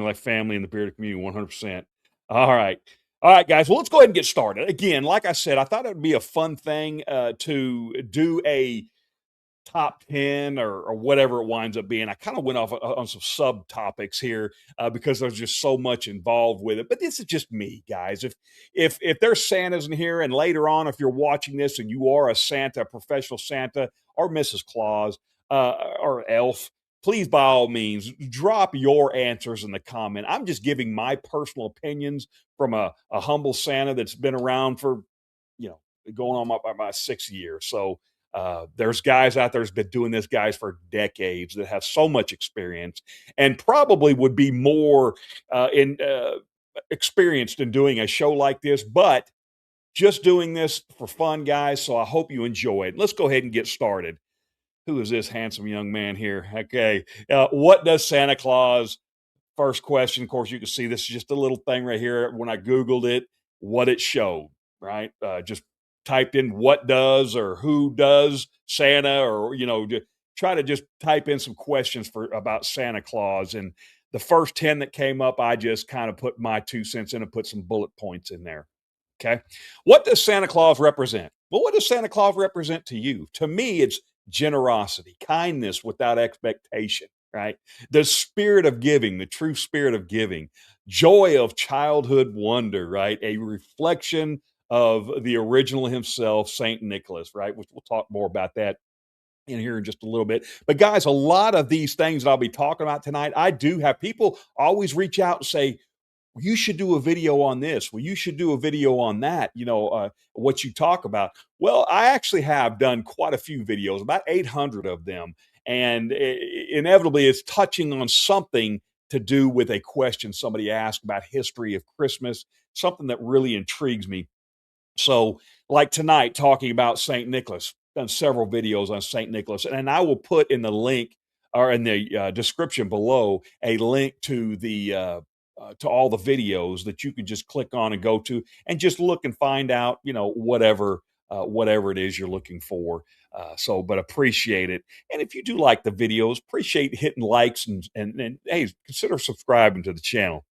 like family in the bearded community, 100%. All right. All right, guys. Well, let's go ahead and get started. Again, like I said, I thought it would be a fun thing to do a top 10 or whatever it winds up being. I kind of went off on some subtopics here because there's just so much involved with it. But this is just me, guys. If there's Santas in here, and later on, if you're watching this and you are a Santa, a professional Santa, or Mrs. Claus, or Elf, please by all means drop your answers in the comment. I'm just giving my personal opinions from a humble Santa that's been around for you know going on my 6 years. So there's guys out there that's been doing this, guys, for decades that have so much experience and probably would be more in experienced in doing a show like this, but just doing this for fun, guys. So I hope you enjoy it. Let's go ahead and get started. Who is this handsome young man here? Okay. What does Santa Claus? First question. Of course, you can see this is just a little thing right here. When I Googled it, what it showed, right? Just typed in what does or who does Santa, or, try to just type in some questions about Santa Claus. And the first 10 that came up, I just kind of put my 2 cents in and put some bullet points in there. Okay. What does Santa Claus represent? Well, what does Santa Claus represent to you? To me, it's generosity, kindness without expectation, right? The spirit of giving, the true spirit of giving, joy of childhood wonder, right? A reflection of the original himself, Saint Nicholas, right? Which we'll talk more about that in here in just a little bit. But guys, a lot of these things that I'll be talking about tonight, I do have people always reach out and say, you should do a video on this. Well, you should do a video on that, what you talk about. Well, I actually have done quite a few videos, about 800 of them. And inevitably, it's touching on something to do with a question somebody asked about history of Christmas, something that really intrigues me. So, like tonight, talking about St. Nicholas, done several videos on St. Nicholas, and I will put in the link or in the description below a link to all the videos that you can just click on and go to and just look and find out, whatever it is you're looking for. But appreciate it, and if you do like the videos, appreciate hitting likes and hey, consider subscribing to the channel.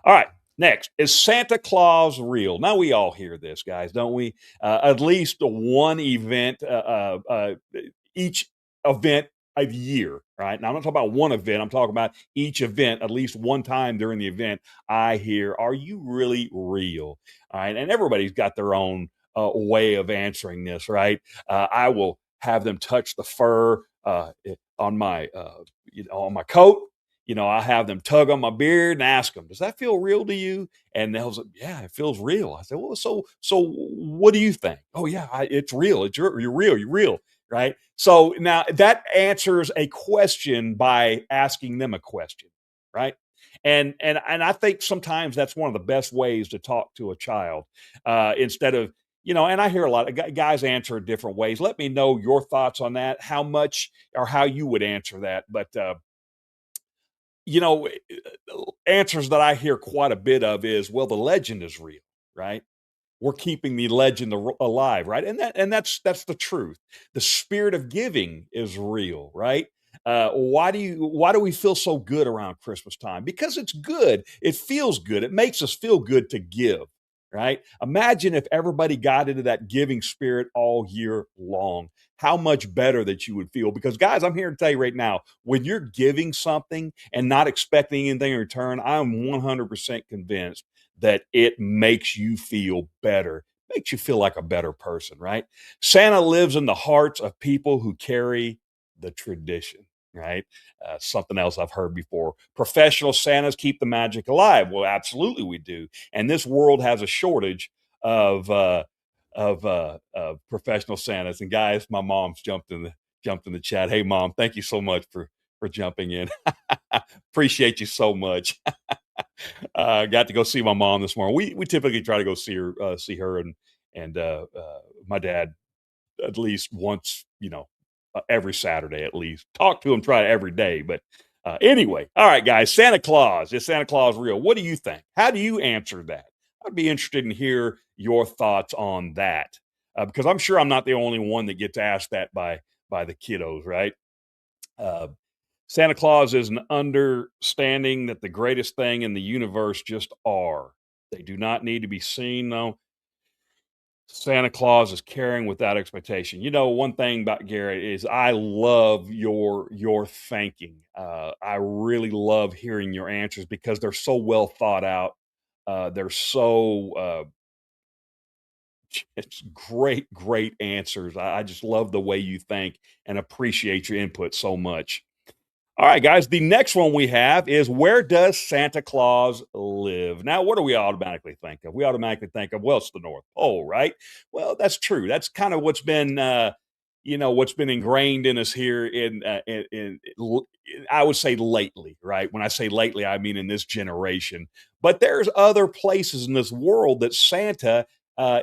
All right. Next, is Santa Claus real? Now we all hear this, guys, don't we? At least one event, each event a year, right? Now I'm not talking about one event. I'm talking about each event. At least one time during the event, I hear, "Are you really real?" All right, and everybody's got their own way of answering this, right? I will have them touch the fur on my coat. I have them tug on my beard and ask them, "Does that feel real to you?" And they'll say, "Yeah, it feels real." I said, "Well, so what do you think?" "Oh yeah, it's real. You're real. You're real." Right. So now that answers a question by asking them a question, right? And I think sometimes that's one of the best ways to talk to a child instead of and I hear a lot of guys answer different ways. Let me know your thoughts on that. How much or how you would answer that, but you know, answers that I hear quite a bit of is, well, the legend is real, right? We're keeping the legend alive, right? And that's the truth. The spirit of giving is real, right? Why do we feel so good around Christmas time? Because it's good. It feels good. It makes us feel good to give, right? Imagine if everybody got into that giving spirit all year long. How much better that you would feel. Because guys, I'm here to tell you right now, when you're giving something and not expecting anything in return, I'm 100% convinced that it makes you feel better, makes you feel like a better person, right? Santa lives in the hearts of people who carry the tradition, right? Something else I've heard before. Professional Santas keep the magic alive. Well, absolutely we do. And this world has a shortage of professional Santas. And guys, my mom's jumped in the chat. Hey, mom, thank you so much for jumping in. Appreciate you so much. Got to go see my mom this morning. We typically try to go see her and my dad at least once, every Saturday at least. Talk to him, try it every day. But anyway, all right, guys. Santa Claus, is Santa Claus real? What do you think? How do you answer that? I'd be interested in hear your thoughts on that because I'm sure I'm not the only one that gets asked that by the kiddos, right? Uh, Santa Claus is an understanding that the greatest thing in the universe just are. They do not need to be seen, though. Santa Claus is caring without expectation. You know, one thing about Garrett is I love your thinking. I really love hearing your answers because they're so well thought out. They're so it's great, great answers. I just love the way you think and appreciate your input so much. All right, guys. The next one we have is, where does Santa Claus live? Now, what do we automatically think of? We automatically think of, well, it's the North Pole, right? Well, that's true. That's kind of what's been, what's been ingrained in us here I would say lately, right? When I say lately, I mean in this generation. But there's other places in this world that Santa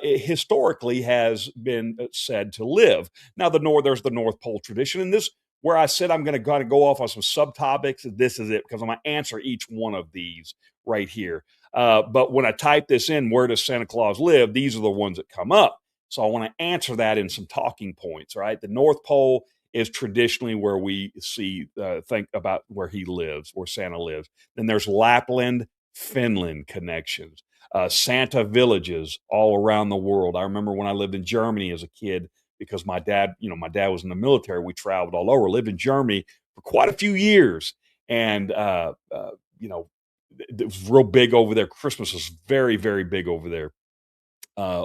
historically has been said to live. Now, there's the North Pole tradition, and this where I said I'm going to kind of go off on some subtopics. This is it, because I'm going to answer each one of these right here. But when I type this in, where does Santa Claus live? These are the ones that come up. So I want to answer that in some talking points. Right, the North Pole is traditionally where we think about where he lives, where Santa lives. Then there's Lapland, Finland connections. Santa villages all around the world. I remember when I lived in Germany as a kid, because my dad was in the military. We traveled all over, lived in Germany for quite a few years. And, it was real big over there. Christmas was very, very big over there.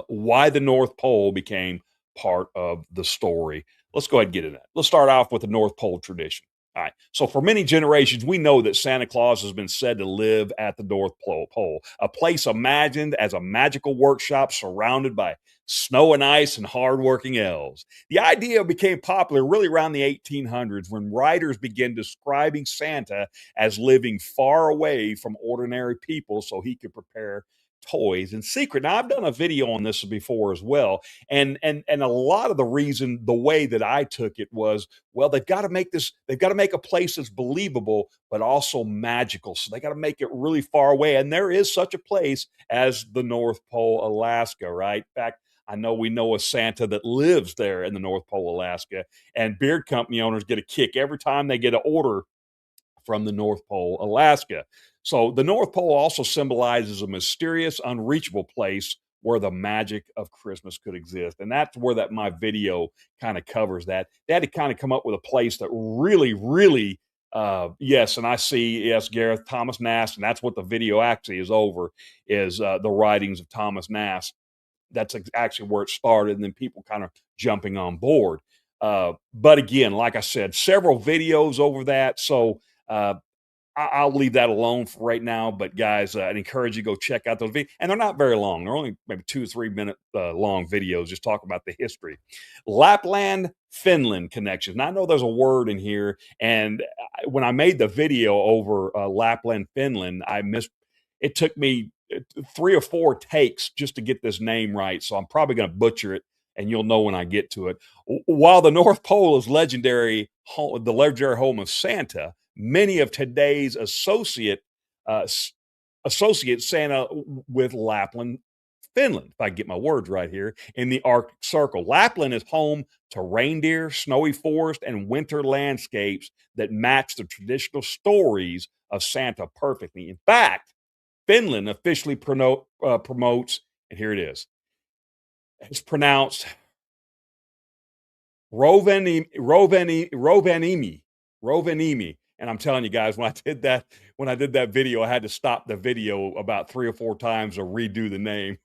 Why the North Pole became part of the story. Let's go ahead and get into that. Let's start off with the North Pole tradition. All right. So for many generations, we know that Santa Claus has been said to live at the North Pole, a place imagined as a magical workshop surrounded by snow and ice and hardworking elves. The idea became popular really around the 1800s, when writers began describing Santa as living far away from ordinary people so he could prepare toys in secret. Now, I've done a video on this before as well, and a lot of the way that I took it was, well, they've got to make a place that's believable but also magical. So they got to make it really far away, and there is such a place as the North Pole, Alaska, right? In fact, I know we know a Santa that lives there in the North Pole, Alaska, and beard company owners get a kick every time they get an order from the North Pole, Alaska. So the North Pole also symbolizes a mysterious, unreachable place where the magic of Christmas could exist. And that's where my video kind of covers that. They had to kind of come up with a place that really, really, yes, and I see, yes, Gareth Thomas Nast, and that's what the video actually is over, is the writings of Thomas Nast. That's actually where it started, and then people kind of jumping on board. But again, like I said, several videos over that. So I'll leave that alone for right now. But guys, I'd encourage you to go check out those videos. And they're not very long. They're only maybe 2 or 3 minute long videos, just talking about the history. Lapland, Finland connections. Now, I know there's a word in here. And when I made the video over Lapland, Finland, it took me 3 or 4 takes just to get this name right. So I'm probably going to butcher it, and you'll know when I get to it. While the North Pole is the legendary home of Santa, many of today's associate Santa with Lapland, Finland, if I get my words right here, in the Arctic Circle. Lapland is home to reindeer, snowy forest, and winter landscapes that match the traditional stories of Santa perfectly. In fact, Finland officially promotes, and here it is. It's pronounced Rovaniemi. And I'm telling you guys, when I did that video, I had to stop the video about 3 or 4 times to redo the name.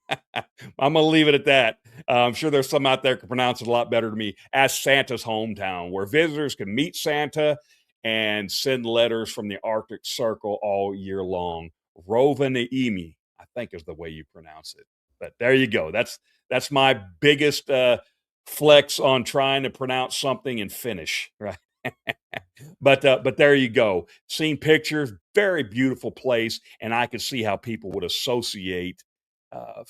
I'm gonna leave it at that. I'm sure there's some out there who can pronounce it a lot better than me. As Santa's hometown, where visitors can meet Santa and send letters from the Arctic Circle all year long. Rovaniemi, I think, is the way you pronounce it. But there you go. That's my biggest flex on trying to pronounce something in Finnish, right? But there you go. Seen pictures, very beautiful place, and I could see how people would associate uh,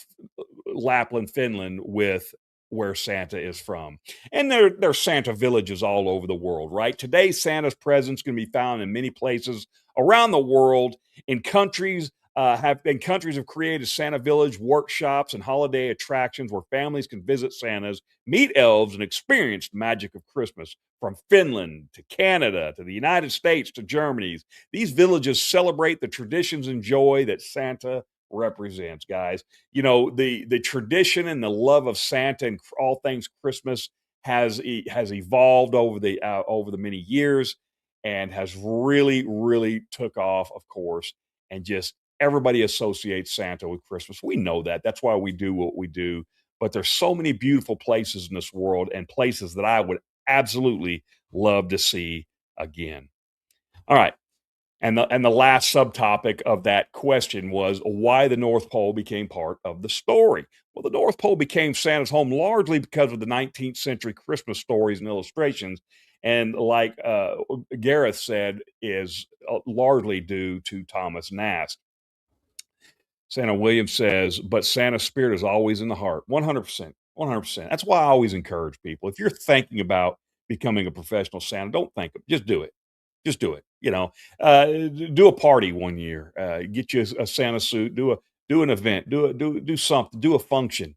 Lapland, Finland, with where Santa is from. And there's Santa villages all over the world, right? Today, Santa's presence can be found in many places around the world, in countries Have been countries have created Santa Village workshops and holiday attractions where families can visit Santas, meet elves, and experience the magic of Christmas. From Finland to Canada to the United States to Germany, these villages celebrate the traditions and joy that Santa represents, guys. The tradition and the love of Santa and all things Christmas has evolved over the many years and has really took off, of course, and just everybody associates Santa with Christmas. We know that. That's why we do what we do. But there's so many beautiful places in this world and places that I would absolutely love to see again. All right. And the last subtopic of that question was why the North Pole became part of the story. Well, the North Pole became Santa's home largely because of the 19th century Christmas stories and illustrations, and like Gareth said, is largely due to Thomas Nast. Santa Williams says, but Santa's spirit is always in the heart. 100%. 100%. That's why I always encourage people. If you're thinking about becoming a professional Santa, don't think of it. Just do it. Just do it. Do a party one year. Get you a Santa suit. Do an event. Do something. Do a function.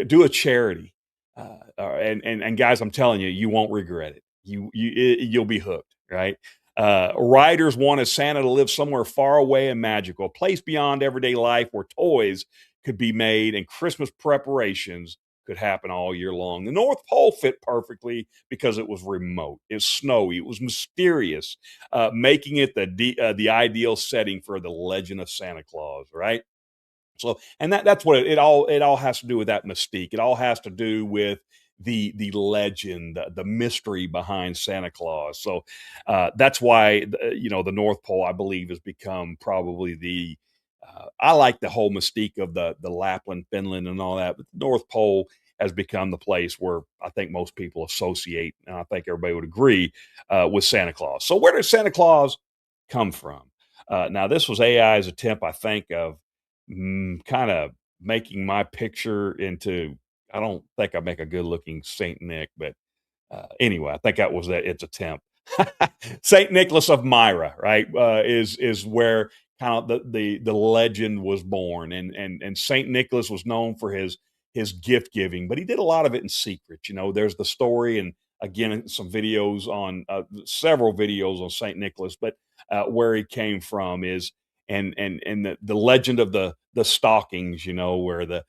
Do a charity. And guys, I'm telling you, you won't regret it. You'll be hooked. Right. Writers wanted Santa to live somewhere far away and magical, a place beyond everyday life where toys could be made and Christmas preparations could happen all year long. The North Pole fit perfectly because it was remote, it was snowy, it was mysterious, making it the ideal setting for the legend of Santa Claus. Right. So, and that's what it all has to do with that mystique. It all has to do with the legend, the mystery behind Santa Claus. So that's why the North Pole, I believe, has become probably the I like the whole mystique of the Lapland, Finland, and all that. But the North Pole has become the place where I think most people associate, and I think everybody would agree with Santa Claus. So where did Santa Claus come from? Now, this was AI's attempt, I think, of kind of making my picture into. I don't think I make a good looking Saint Nick, but anyway, I think that was its attempt. Saint Nicholas of Myra, right, is where kind of the legend was born, and Saint Nicholas was known for his gift giving, but he did a lot of it in secret. There's the story, and again, some videos on several videos on Saint Nicholas, but where he came from is and the legend of the stockings, where the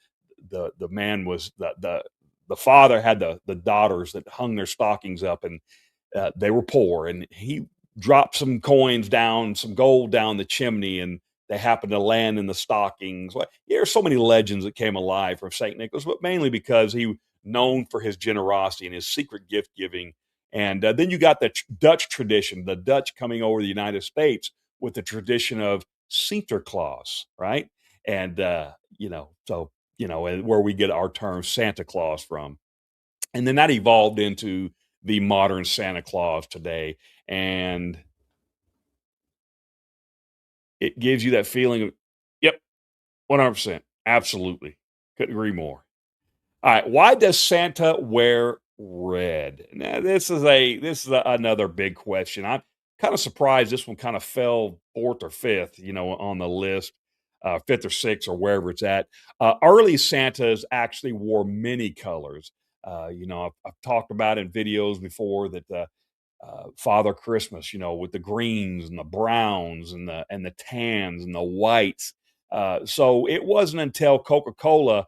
man was the father had the daughters that hung their stockings up, and they were poor, and he dropped some coins down, some gold down the chimney, and they happened to land in the stockings. Well, there are so many legends that came alive from Saint Nicholas, but mainly because he was known for his generosity and his secret gift giving. And then you got the Dutch tradition, the Dutch coming over the United States with the tradition of Sinterklaas, right? And and where we get our term Santa Claus from. And then that evolved into the modern Santa Claus today. And it gives you that feeling of, yep, 100%. Absolutely. Couldn't agree more. All right. Why does Santa wear red? Now, another big question. I'm kind of surprised this one kind of fell fourth or fifth, on the list, fifth or sixth or wherever it's at. Early Santas actually wore many colors. I've talked about in videos before that Father Christmas, with the greens and the browns and the tans and the whites. So it wasn't until Coca-Cola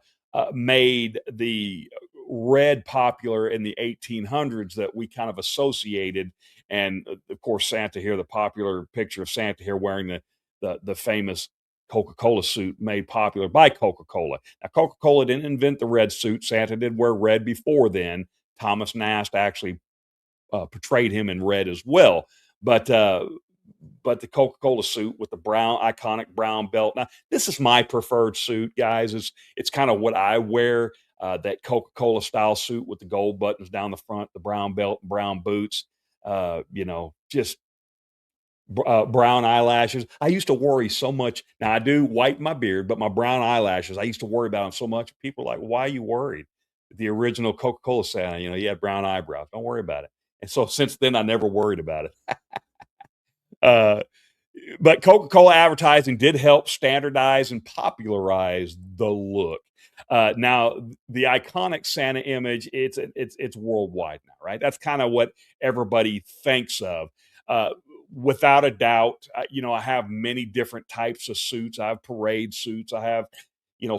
made the red popular in the 1800s that we kind of associated. And of course, Santa here, the popular picture of Santa here wearing the famous Coca-Cola suit made popular by Coca-Cola. Now, Coca-Cola didn't invent the red suit. Santa did wear red before then. Thomas Nast actually portrayed him in red as well. But the Coca-Cola suit with the iconic brown belt. Now, this is my preferred suit, guys. It's kind of what I wear. That Coca-Cola style suit with the gold buttons down the front, the brown belt, brown boots. Just brown eyelashes. I used to worry so much. Now I do whiten my beard, but my brown eyelashes, I used to worry about them so much. People are like, why are you worried? The original Coca-Cola Santa, you had brown eyebrows. Don't worry about it. And so since then, I never worried about it. uh, But Coca-Cola advertising did help standardize and popularize the look. Now, the iconic Santa image, it's worldwide now, right? That's kind of what everybody thinks of. Uh, Without a doubt, I have many different types of suits. I have parade suits. I have,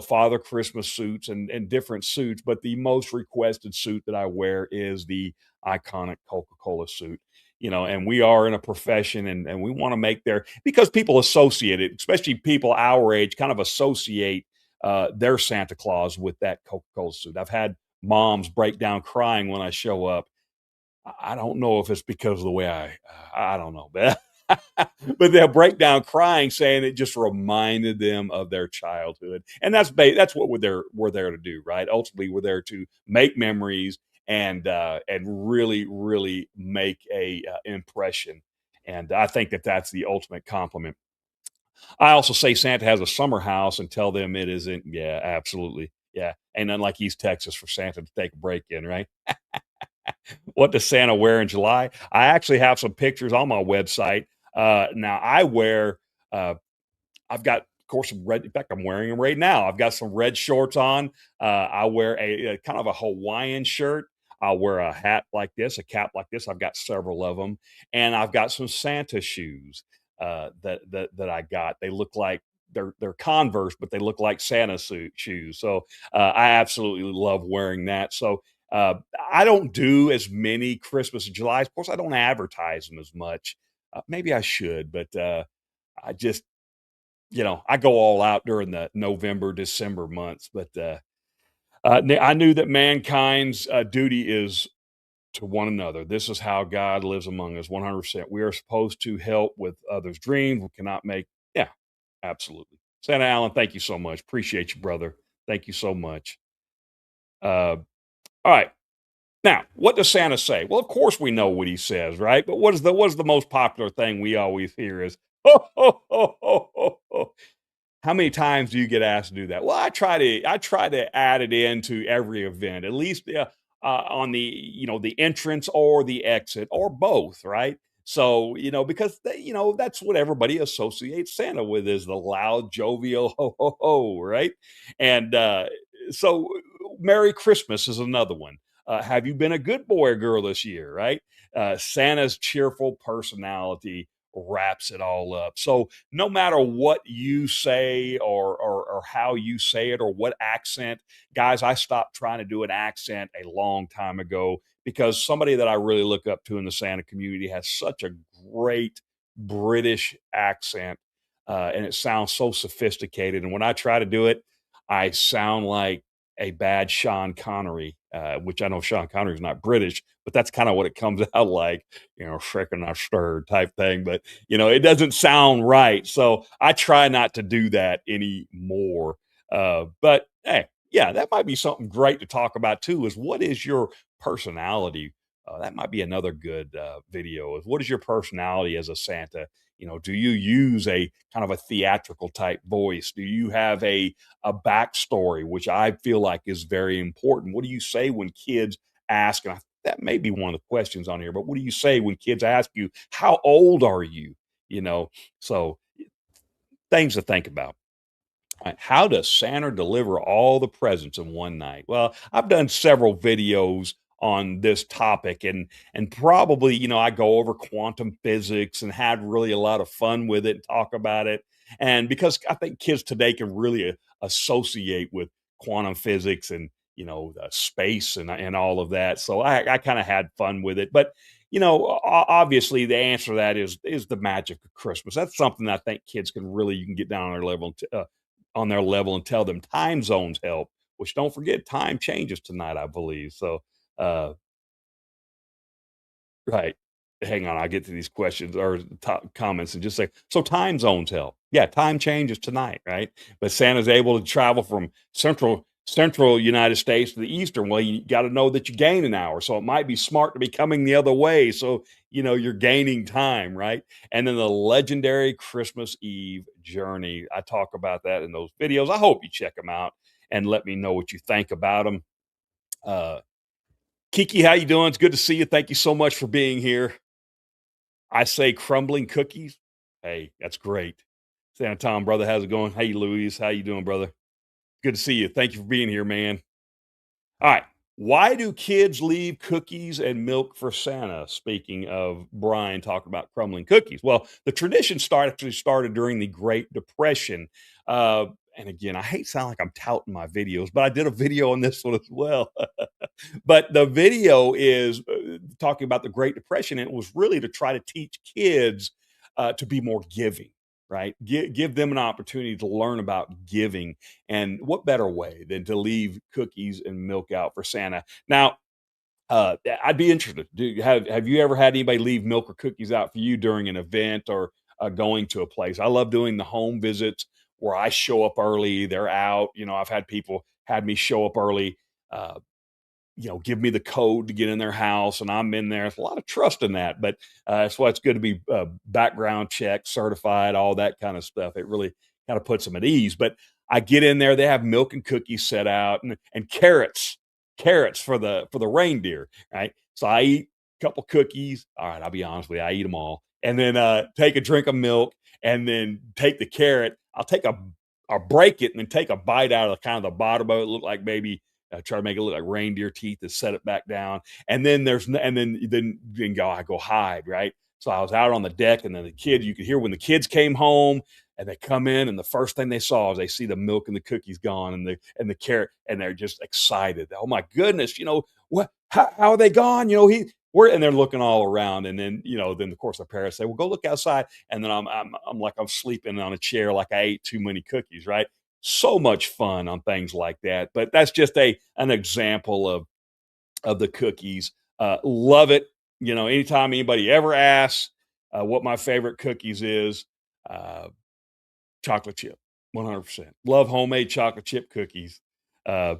Father Christmas suits and different suits. But the most requested suit that I wear is the iconic Coca-Cola suit. And we are in a profession, and we want to make because people associate it, especially people our age, kind of associate their Santa Claus with that Coca-Cola suit. I've had moms break down crying when I show up. I don't know if it's because of the way I don't know, but but they'll break down crying, saying it just reminded them of their childhood, and that's what we're there to do, right? Ultimately, we're there to make memories and really really make a impression, and I think that that's the ultimate compliment. I also say Santa has a summer house and tell them it isn't. Yeah, absolutely. Yeah, ain't nothing like East Texas for Santa to take a break in, right? What does Santa wear in July? I actually have some pictures on my website. Now I wear, uh, I've got, of course, some red. In fact, I'm wearing them right now. I've got some red shorts on. I wear a kind of a Hawaiian shirt. I'll wear a hat like this, a cap like this. I've got several of them, and I've got some Santa shoes that I got. They look like they're Converse, but they look like Santa suit shoes. So I absolutely love wearing that. So uh, I don't do as many Christmas and July. Of course, I don't advertise them as much. Maybe I should, but I just I go all out during the November, December months. But I knew that mankind's duty is to one another. This is how God lives among us 100%. We are supposed to help with others' dreams. We cannot make, yeah, absolutely. Santa Allen, thank you so much. Appreciate you, brother. Thank you so much. All right. Now, what does Santa say? Well, of course we know what he says, right? But what is the most popular thing we always hear is ho ho ho ho ho ho. How many times do you get asked to do that? Well, I try to add it into every event, at least on the entrance or the exit or both, right? So because that's what everybody associates Santa with is the loud, jovial ho ho ho, right? And so, Merry Christmas is another one. Have you been a good boy or girl this year, right? Santa's cheerful personality wraps it all up. So no matter what you say or how you say it or what accent, guys, I stopped trying to do an accent a long time ago because somebody that I really look up to in the Santa community has such a great British accent, and it sounds so sophisticated. And when I try to do it, I sound like a bad Sean Connery, which I know Sean Connery is not British, but that's kind of what it comes out like, shaken not stirred type thing. But it doesn't sound right. So I try not to do that anymore. But hey, yeah, that might be something great to talk about too. Is what is your personality? That might be another good video. Is what is your personality as a Santa? Do you use a kind of a theatrical type voice? Do you have a backstory, which I feel like is very important? What do you say when kids ask? And that may be one of the questions on here, but what do you say when kids ask you, "How old are you?" You know, so things to think about. Right. How does Santa deliver all the presents in one night? Well, I've done several videos on this topic and probably, I go over quantum physics and had really a lot of fun with it and talk about it. And because I think kids today can really associate with quantum physics and, space and all of that. So I kind of had fun with it. But obviously the answer to that is the magic of Christmas. That's something I think kids can really you can get down on their level and tell them time zones help, which don't forget time changes tonight, I believe. So, uh, right. Hang on, I'll get to these questions or comments and just say, so time zones help. Yeah, time changes tonight, right? But Santa's able to travel from central United States to the eastern. Well, you got to know that you gain an hour, so it might be smart to be coming the other way. So you're gaining time, right? And then the legendary Christmas Eve journey. I talk about that in those videos. I hope you check them out and let me know what you think about them. Uh, Kiki, how you doing? It's good to see you. Thank you so much for being here. I say crumbling cookies. Hey, that's great. Santa Tom, brother, how's it going? Hey, Louise, how you doing, brother? Good to see you. Thank you for being here, man. All right. Why do kids leave cookies and milk for Santa? Speaking of Brian talking about crumbling cookies. Well, the tradition actually started during the Great Depression. Uh, and again, I hate sound like I'm touting my videos, but I did a video on this one as well. But the video is talking about the Great Depression, and it was really to try to teach kids to be more giving, right? Give them an opportunity to learn about giving. And what better way than to leave cookies and milk out for Santa? Now, I'd be interested. Have you ever had anybody leave milk or cookies out for you during an event or going to a place? I love doing the home visits where I show up early. They're out. I've had people had me show up early. Uh, give me the code to get in their house, and I'm in there. There's a lot of trust in that, but that's why it's good to be background checked, certified, all that kind of stuff. It really kind of puts them at ease. But I get in there, they have milk and cookies set out, and carrots for the reindeer, right? So I eat a couple cookies. All right, I'll be honest with you, I eat them all, and then take a drink of milk, and then take the carrot. I'll break it and then take a bite out of the kind of the bottom of it. Look like maybe try to make it look like reindeer teeth and set it back down. And then I go hide, right? So I was out on the deck, and then you could hear when the kids came home, and they come in, and the first thing they saw is they see the milk and the cookies gone, and the carrot, and they're just excited. Oh my goodness, what? How are they gone? And they're looking all around, and then of course the parents say, "Well, go look outside," and then I'm like I'm sleeping on a chair like I ate too many cookies, right? So much fun on things like that. But that's just an example of the cookies. Love it. Anytime anybody ever asks what my favorite cookies is, uh, chocolate chip, 100%. Love homemade chocolate chip cookies. Uh,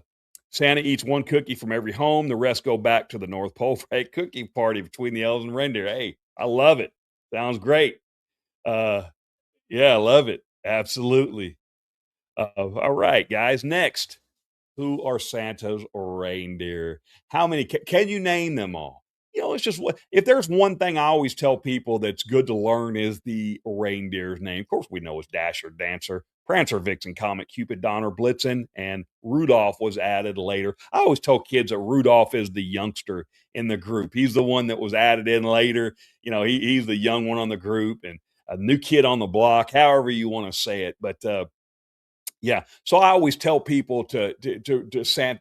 Santa eats one cookie from every home. The rest go back to the North Pole for a cookie party between the elves and reindeer. Hey, I love it. Sounds great. Uh, yeah, I love it. Absolutely. All right, guys. Next, who are Santa's reindeer? How many can you name them all? It's just what if there's one thing I always tell people that's good to learn is the reindeer's name. Of course, we know it's Dasher, Dancer, Prancer, Vixen, Comet, Cupid, Donner, Blitzen, and Rudolph was added later. I always tell kids that Rudolph is the youngster in the group. He's the one that was added in later. He's the young one on the group and a new kid on the block, however you want to say it. But yeah. So I always tell people to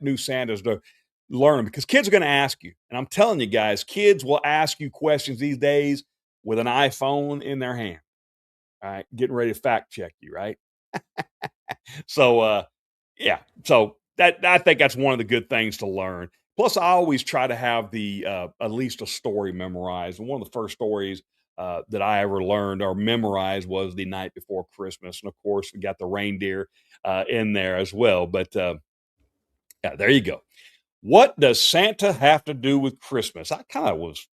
new Santas to learn them because kids are going to ask you. And I'm telling you guys, kids will ask you questions these days with an iPhone in their hand. All right. Getting ready to fact check you, right? So yeah. So that I think that's one of the good things to learn. Plus, I always try to have the at least a story memorized. And one of the first stories that I ever learned or memorized was the night before Christmas. And of course, we got the reindeer in there as well. But yeah, there you go. What does Santa have to do with Christmas? I kind of was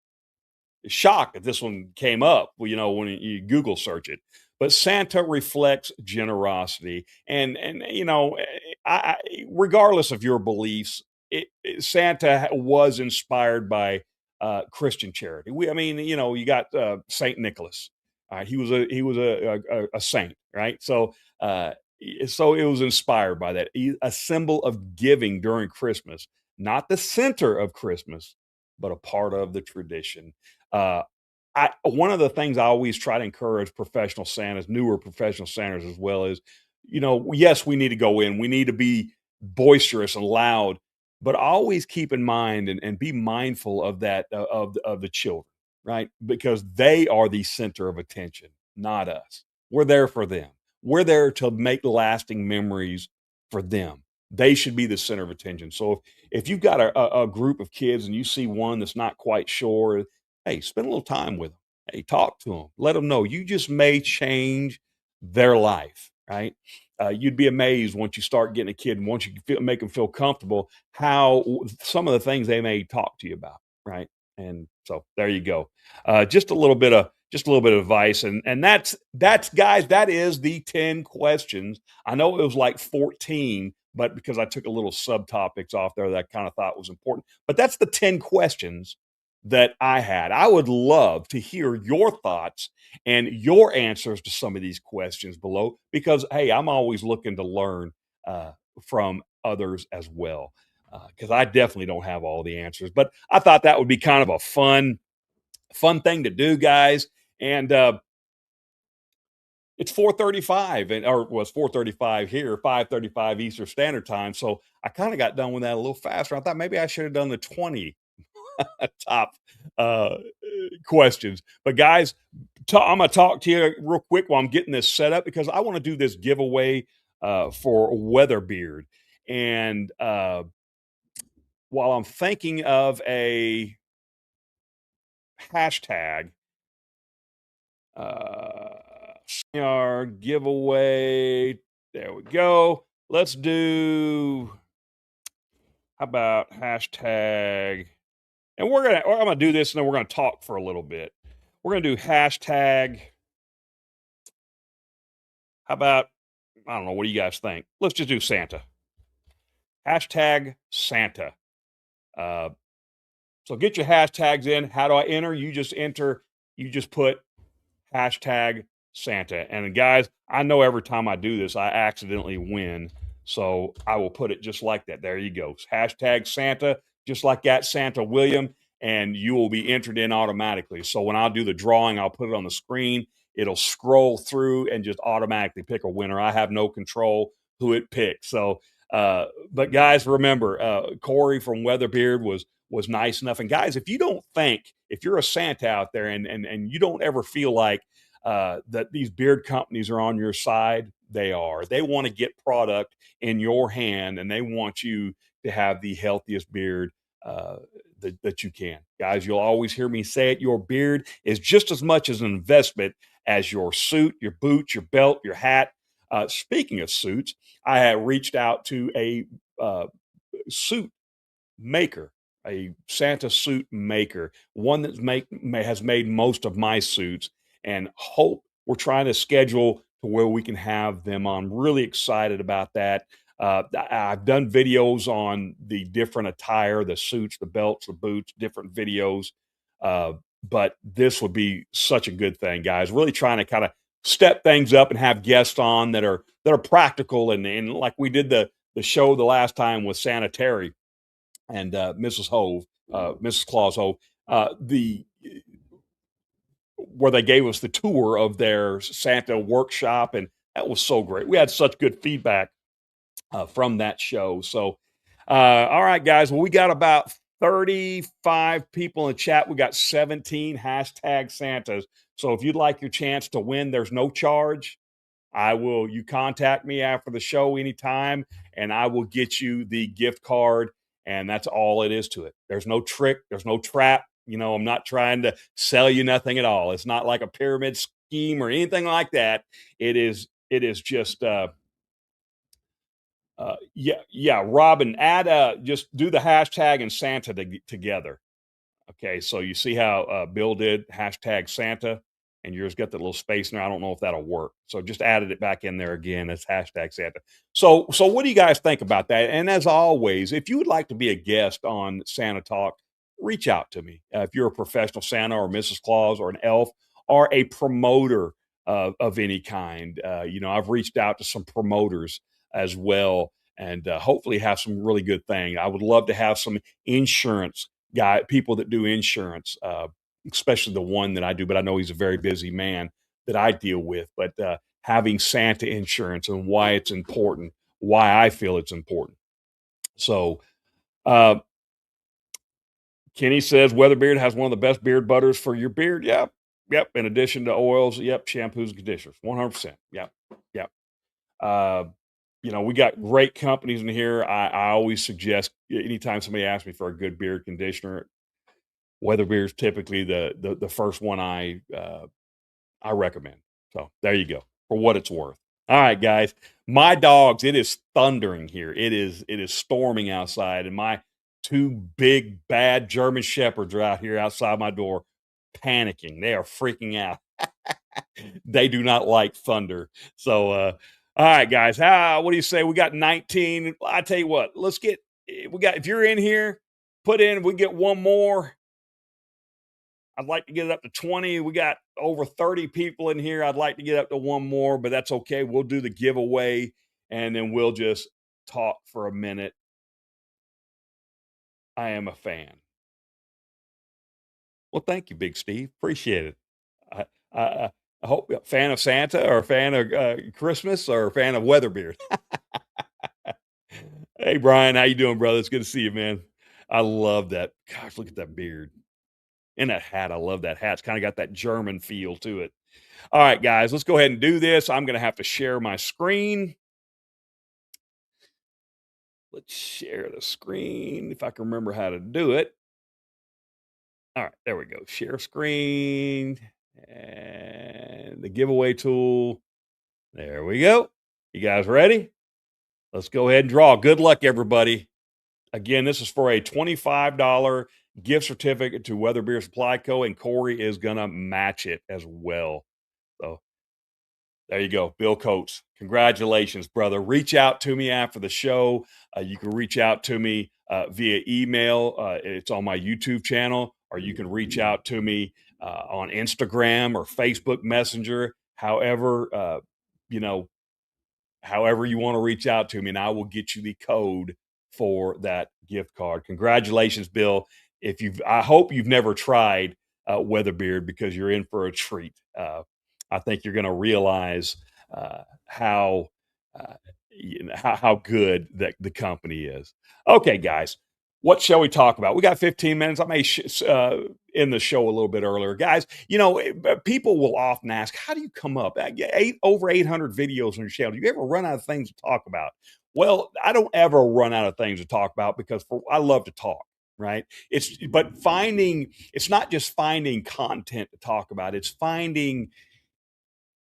shocked that this one came up, well, when you Google search it. But Santa reflects generosity, and regardless of your beliefs, Santa was inspired by Christian charity. You got Saint Nicholas. He was a saint, right? So it was inspired by that, a symbol of giving during Christmas, not the center of Christmas, but a part of the tradition. Uh, one of the things I always try to encourage professional Santas, newer professional Santas as well, is yes, we need to go in, we need to be boisterous and loud, but always keep in mind and be mindful of that of the children, right? Because they are the center of attention, not us. We're there for them. We're there to make lasting memories for them. They should be the center of attention. So if you've got a group of kids and you see one that's not quite sure, hey, spend a little time with them. Hey, talk to them. Let them know you just may change their life, right? You'd be amazed once you start getting a kid and once you make them feel comfortable, how some of the things they may talk to you about, right? And so there you go. Just a little bit of advice, and that's guys. That is the 10 questions. I know it was like 14, but because I took a little subtopics off there that I kind of thought was important. But that's the 10 questions that I had. I would love to hear your thoughts and your answers to some of these questions below because, hey, I'm always looking to learn uh, from others as well because I definitely don't have all the answers. But I thought that would be kind of a fun thing to do, guys. And it's 4:35 and or was 4:35 here, 5:35 Eastern Standard Time. So I kind of got done with that a little faster. I thought maybe I should have done the 20 top uh, questions. But guys, I'm gonna talk to you real quick while I'm getting this set up because I want to do this giveaway for Weatherbeard. And while I'm thinking of a hashtag, uh, our giveaway. There we go. Let's do. How about hashtag? And I'm gonna do this, and then we're gonna talk for a little bit. We're gonna do hashtag. How about? I don't know. What do you guys think? Let's just do Santa. Hashtag Santa. Uh, so get your hashtags in. How do I enter? You just enter. You just put hashtag Santa. And guys, I know every time I do this, I accidentally win. So I will put it just like that. There you go. Hashtag Santa, just like that, Santa William, and you will be entered in automatically. So when I do the drawing, I'll put it on the screen. It'll scroll through and just automatically pick a winner. I have no control who it picks. So, but guys, remember, Corey from Weatherbeard was nice enough. And guys, if you don't think, if you're a Santa out there and you don't ever feel like that these beard companies are on your side, they are. They want to get product in your hand and they want you to have the healthiest beard uh, that you can. Guys, you'll always hear me say it. Your beard is just as much as an investment as your suit, your boots, your belt, your hat. Speaking of suits, I have reached out to a suit maker, a Santa suit maker, one that has made most of my suits, and hope we're trying to schedule to where we can have them on. Really excited about that. I've done videos on the different attire, the suits, the belts, the boots, different videos. But this would be such a good thing, guys. Really trying to kind of step things up and have guests on that are practical and like we did the show the last time with Santa Terry and Mrs. Hove, Mrs. Claus Hove, the where they gave us the tour of their Santa workshop, and that was so great. We had such good feedback from that show. So, all right, guys. Well, we got about 35 people in the chat. We got 17 hashtag Santas. So if you'd like your chance to win, there's no charge. You contact me after the show anytime, and I will get you the gift card. And that's all it is to it. There's no trick, there's no trap. I'm not trying to sell you nothing at all. It's not like a pyramid scheme or anything like that. It is just yeah, Robin, add just do the hashtag and Santa together. Okay, so you see how Bill did hashtag Santa, and yours got that little space in there. I don't know if that'll work, so just added it back in there again. It's hashtag Santa. So what do you guys think about that? And as always, if you would like to be a guest on Santa Talk, reach out to me. If you're a professional Santa or Mrs. Claus or an elf or a promoter of any kind, I've reached out to some promoters as well, and hopefully have some really good thing. I would love to have some insurance people that do insurance, especially the one that I do, but I know he's a very busy man that I deal with. But having Santa insurance and why it's important, why I feel it's important. So uh, Kenny says Weatherbeard has one of the best beard butters for your beard. Yep, yep. In addition to oils, yep, shampoos and conditioners, 100%. Yep, yep. Uh, we got great companies in here. I always suggest anytime somebody asks me for a good beard conditioner, Weatherbeard's typically the first one I recommend. So there you go for what it's worth. All right, guys. My dogs, it is thundering here. It is storming outside, and my two big bad German shepherds are out here outside my door panicking. They are freaking out. They do not like thunder. So all right, guys. What do you say? We got 19. I tell you what, let's get we got if you're in here, put in, we get one more. I'd like to get it up to 20. We got over 30 people in here. I'd like to get up to one more, but that's okay. We'll do the giveaway and then we'll just talk for a minute. I am a fan. Well, thank you, Big Steve. Appreciate it. I, I, I hope a fan of Santa or a fan of Christmas or a fan of Weatherbeard. Hey, Brian, how you doing, brother? It's good to see you, man. I love that. Gosh, look at that beard and that hat. I love that hat. It's kind of got that German feel to it. All right, guys, let's go ahead and do this. I'm going to have to share my screen. Let's share the screen if I can remember how to do it. All right, there we go. Share screen and the giveaway tool. There we go. You guys ready? Let's go ahead and draw. Good luck, everybody. Again, this is for a $25 gift certificate to Weather Beer Supply Co. And Corey is going to match it as well. So there you go, Bill Coates. Congratulations, brother. Reach out to me after the show. You can reach out to me via email. It's on my YouTube channel, or you can reach out to me on Instagram or Facebook Messenger. You know, however you want to reach out to me, and I will get you the code for that gift card. Congratulations, Bill. I hope you've never tried Weatherbeard, because you're in for a treat. I think you're going to realize how how good that the company is. Okay, guys, what shall we talk about? We got 15 minutes. I may end the show a little bit earlier, guys. People will often ask, "How do you come up? Over 800 videos on your channel. Do you ever run out of things to talk about?" Well, I don't ever run out of things to talk about, because I love to talk. Right? It's not just finding content to talk about. It's finding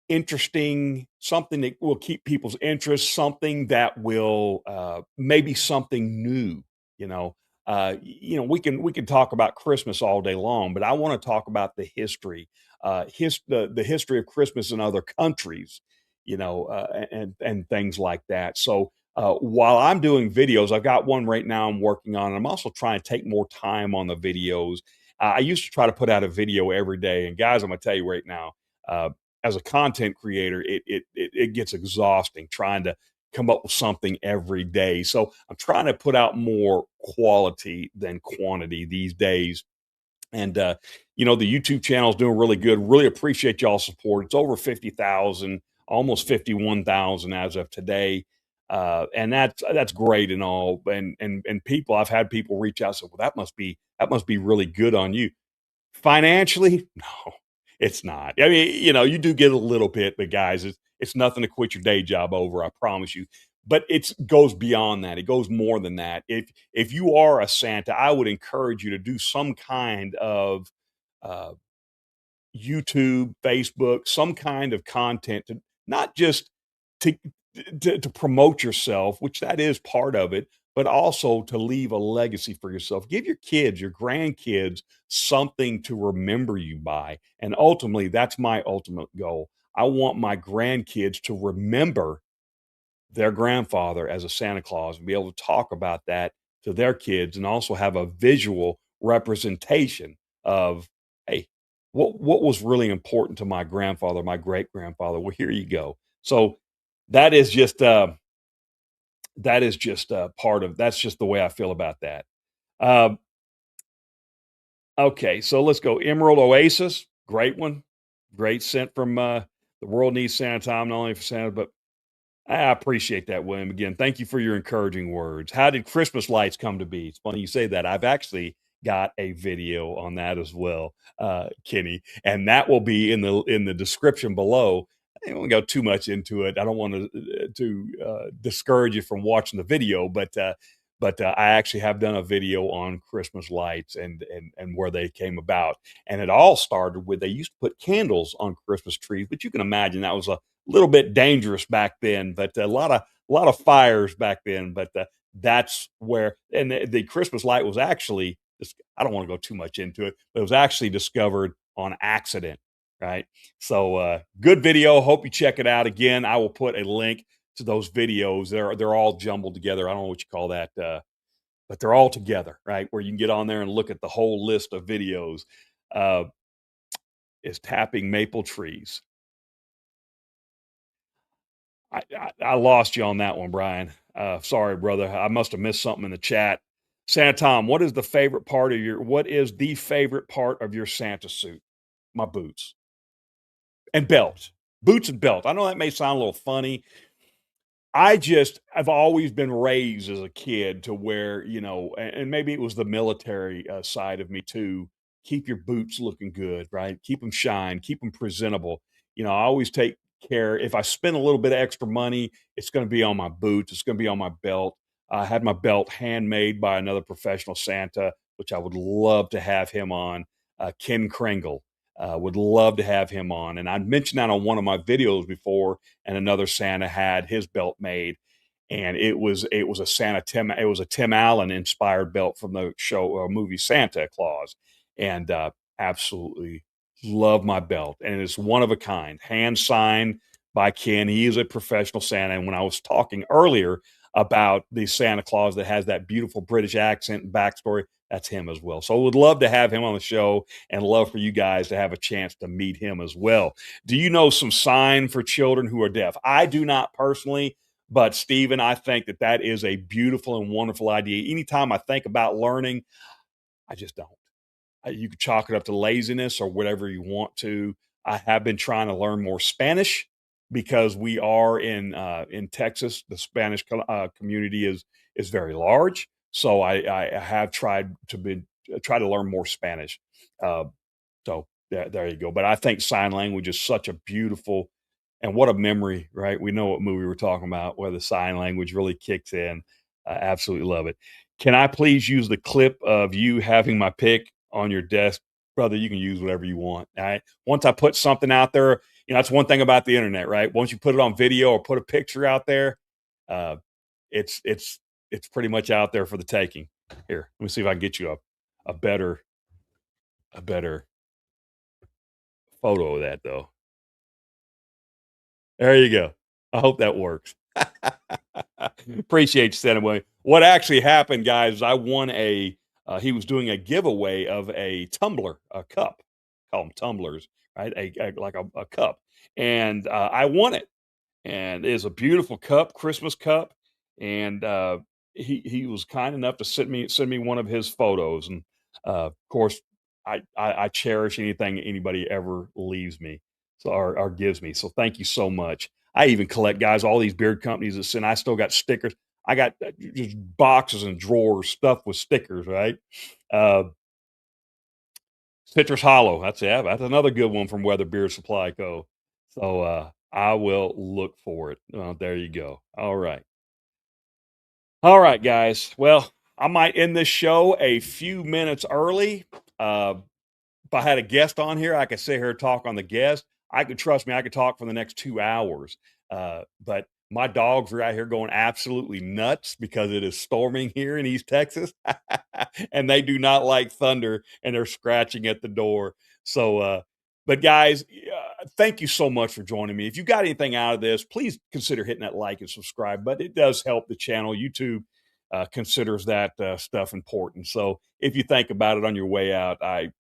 interesting, something that will keep people's interest, something that will maybe something new. We can talk about Christmas all day long, but I want to talk about the history, the history of Christmas in other countries, and things like that. So while I'm doing videos, I've got one right now I'm working on, and I'm also trying to take more time on the videos. I used to try to put out a video every day, and guys, I'm gonna tell you right now, uh, as a content creator, it gets exhausting trying to come up with something every day. So I'm trying to put out more quality than quantity these days. And the YouTube channel is doing really good. Really appreciate y'all's support. It's over 50,000, almost 51,000 as of today. And that's great and all. And I've had people reach out and say, well, that must be really good on you. Financially, no, it's not. I mean, you do get a little bit, but guys, it's nothing to quit your day job over, I promise you. But it goes beyond that. It goes more than that. If you are a Santa, I would encourage you to do some kind of uh, YouTube, Facebook, some kind of content, to not just to to promote yourself, which that is part of it, but also to leave a legacy for yourself. Give your kids, your grandkids, something to remember you by. And ultimately, that's my ultimate goal. I want my grandkids to remember their grandfather as a Santa Claus and be able to talk about that to their kids, and also have a visual representation of, hey, what was really important to my grandfather, my great grandfather. Well, here you go. So that is just part of, that's just the way I feel about that. Um, okay, so let's go. Emerald Oasis, great one, great scent from the world needs Santa time, not only for Santa, but I appreciate that, William. Again, thank you for your encouraging words. How did Christmas lights come to be? It's funny you say that. I've actually got a video on that as well, Kenny, and that will be in the description below. I don't want to go too much into it. I don't want to discourage you from watching the video, but I actually have done a video on Christmas lights and where they came about. And it all started with, they used to put candles on Christmas trees, but you can imagine that was a little bit dangerous back then, but a lot of fires back then. But that's where, and the Christmas light was actually, I don't want to go too much into it, but it was actually discovered on accident, right? So good video. Hope you check it out. Again, I will put a link to those videos. They're all jumbled together. I don't know what you call that, but they're all together, right? Where you can get on there and look at the whole list of videos. uh, is tapping maple trees. I lost you on that one, Brian. Sorry, brother. I must have missed something in the chat. Santa Tom, what is the favorite part of your Santa suit? My boots and belt. Boots and belt. I know that may sound a little funny. I've always been raised as a kid to where, and maybe it was the military side of me too. Keep your boots looking good, right? Keep them shine, keep them presentable. I always take care. If I spend a little bit of extra money, it's going to be on my boots, it's going to be on my belt. I had my belt handmade by another professional Santa, which I would love to have him on. Ken Kringle. Would love to have him on. And I mentioned that on one of my videos before, and another Santa had his belt made, and it was a Tim Allen inspired belt from the show movie Santa Claus, and absolutely love my belt, and it's one of a kind, hand signed by Ken. He is a professional Santa, and when I was talking earlier about the Santa Claus that has that beautiful British accent and backstory, that's him as well. So I would love to have him on the show, and love for you guys to have a chance to meet him as well. Do you know some sign for children who are deaf? I do not personally, but Stephen, I think that that is a beautiful and wonderful idea. Anytime I think about learning, I just don't. You could chalk it up to laziness or whatever you want to. I have been trying to learn more Spanish because we are in Texas. The Spanish community is very large, so I have try to learn more Spanish. Uh, so there you go. But I think sign language is such a beautiful, and what a memory, right? We know what movie we're talking about where the sign language really kicks in. I absolutely love it. Can I please use the clip of you having my pic on your desk? Brother, you can use whatever you want. All right. Once I put something out there, that's one thing about the internet, right? Once you put it on video or put a picture out there, uh, it's pretty much out there for the taking. Here, let me see if I can get you a better a better photo of that though. There you go. I hope that works. Appreciate you sending away. What actually happened, guys, is I won he was doing a giveaway of a tumbler, a cup. Call them tumblers, right? Like a cup. And I won it. And it's a beautiful cup, Christmas cup. And he was kind enough to send me one of his photos. And of course, I cherish anything anybody ever leaves me, so or gives me. So thank you so much. I even collect, guys, all these beard companies that send. I still got stickers. I got just boxes and drawers stuffed with stickers. Right. Uh, Citrus Hollow. That's another good one from Weather Beer Supply Co. So I will look for it. There you go. All right. All right, guys. Well, I might end this show a few minutes early. If I had a guest on here, I could sit here and talk on the guest. Trust me, I could talk for the next 2 hours. But my dogs are out here going absolutely nuts because it is storming here in East Texas, and they do not like thunder, and they're scratching at the door. So, but guys, thank you so much for joining me. If you got anything out of this, please consider hitting that like and subscribe button. It does help the channel. YouTube considers that stuff important. So if you think about it on your way out, I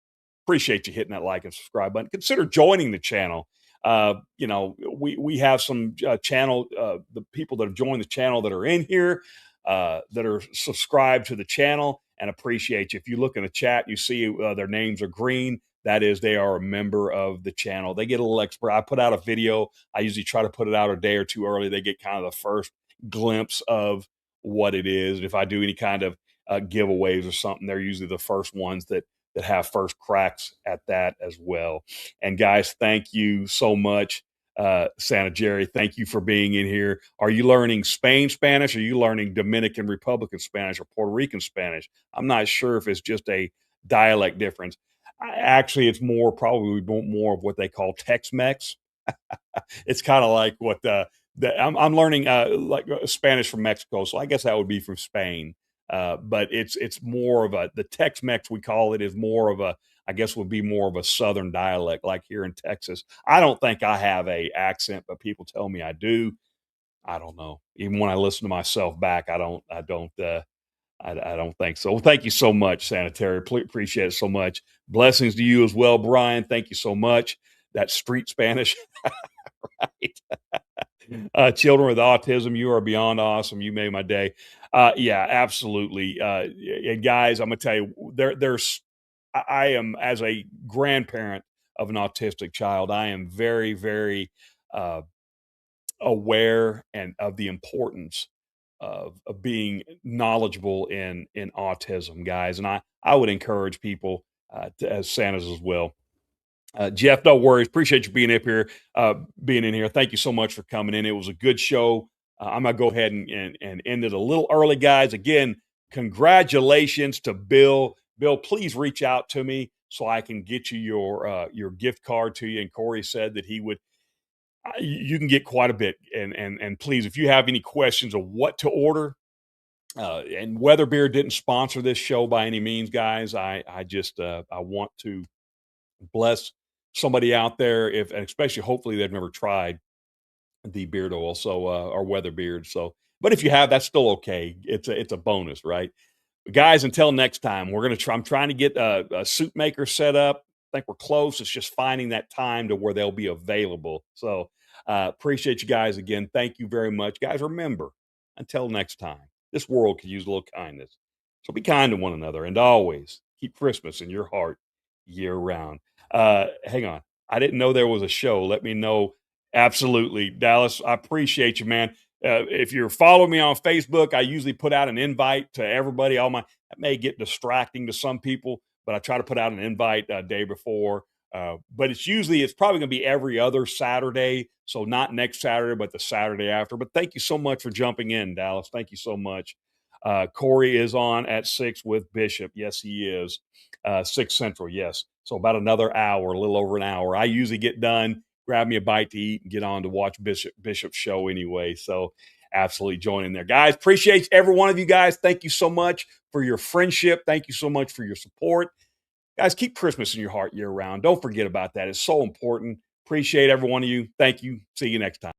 appreciate you hitting that like and subscribe button. Consider joining the channel. We have some the people that have joined the channel that are in here that are subscribed to the channel, and appreciate you. If you look in the chat, you see their names are green. That is, they are a member of the channel. They get a little extra. I put out a video. I usually try to put it out a day or two early. They get kind of the first glimpse of what it is. If I do any kind of giveaways or something, they're usually the first ones that have first cracks at that as well. And guys, thank you so much. Santa Jerry, thank you for being in here. Are you learning Spain Spanish? Or are you learning Dominican Republican Spanish or Puerto Rican Spanish? I'm not sure if it's just a dialect difference. Actually, it's probably more of what they call Tex-Mex. It's kind of like what I'm learning Spanish from Mexico, so I guess that would be from Spain. But it's more of the Tex-Mex, we call it, is more of I guess would be more of a Southern dialect, like here in Texas. I don't think I have a accent, but people tell me I do. I don't know. Even when I listen to myself back, I don't. I don't think so. Well, thank you so much, Sanitary. Appreciate it so much. Blessings to you as well, Brian. Thank you so much. That street Spanish, right? Children with autism, you are beyond awesome. You made my day. Yeah, absolutely. And guys, I'm gonna tell you, there's I am, as a grandparent of an autistic child, I am very, very uh, aware and of the importance of being knowledgeable in autism, guys. And I would encourage people as Santas as well. Jeff, no worries. Appreciate you being up here, being in here. Thank you so much for coming in. It was a good show. I'm gonna go ahead and end it a little early, guys. Again, congratulations to Bill. Bill, please reach out to me so I can get you your gift card to you. And Corey said that he would. You can get quite a bit. And please, if you have any questions of what to order, and Weatherbeard didn't sponsor this show by any means, guys. I just I want to bless somebody out there, if and especially hopefully they've never tried the beard oil, so or weather beard. So, but if you have, that's still okay. It's a bonus, right? Guys, until next time, we're gonna try. I'm trying to get a suit maker set up. I think we're close. It's just finding that time to where they'll be available. So appreciate you guys again. Thank you very much, guys. Remember, until next time, this world could use a little kindness. So be kind to one another, and always keep Christmas in your heart year round. Hang on, I didn't know there was a show. Let me know. Absolutely, Dallas. I appreciate you, man. If you're following me on Facebook, I usually put out an invite to everybody. That may get distracting to some people, but I try to put out an invite a day before. But it's probably going to be every other Saturday. So not next Saturday, but the Saturday after. But thank you so much for jumping in, Dallas. Thank you so much. Corey is on at 6 with Bishop. Yes, he is. 6 Central. Yes. So about another hour, a little over an hour. I usually get done, grab me a bite to eat, and get on to watch Bishop's show anyway. So absolutely join in there. Guys, appreciate every one of you guys. Thank you so much for your friendship. Thank you so much for your support. Guys, keep Christmas in your heart year round. Don't forget about that. It's so important. Appreciate every one of you. Thank you. See you next time.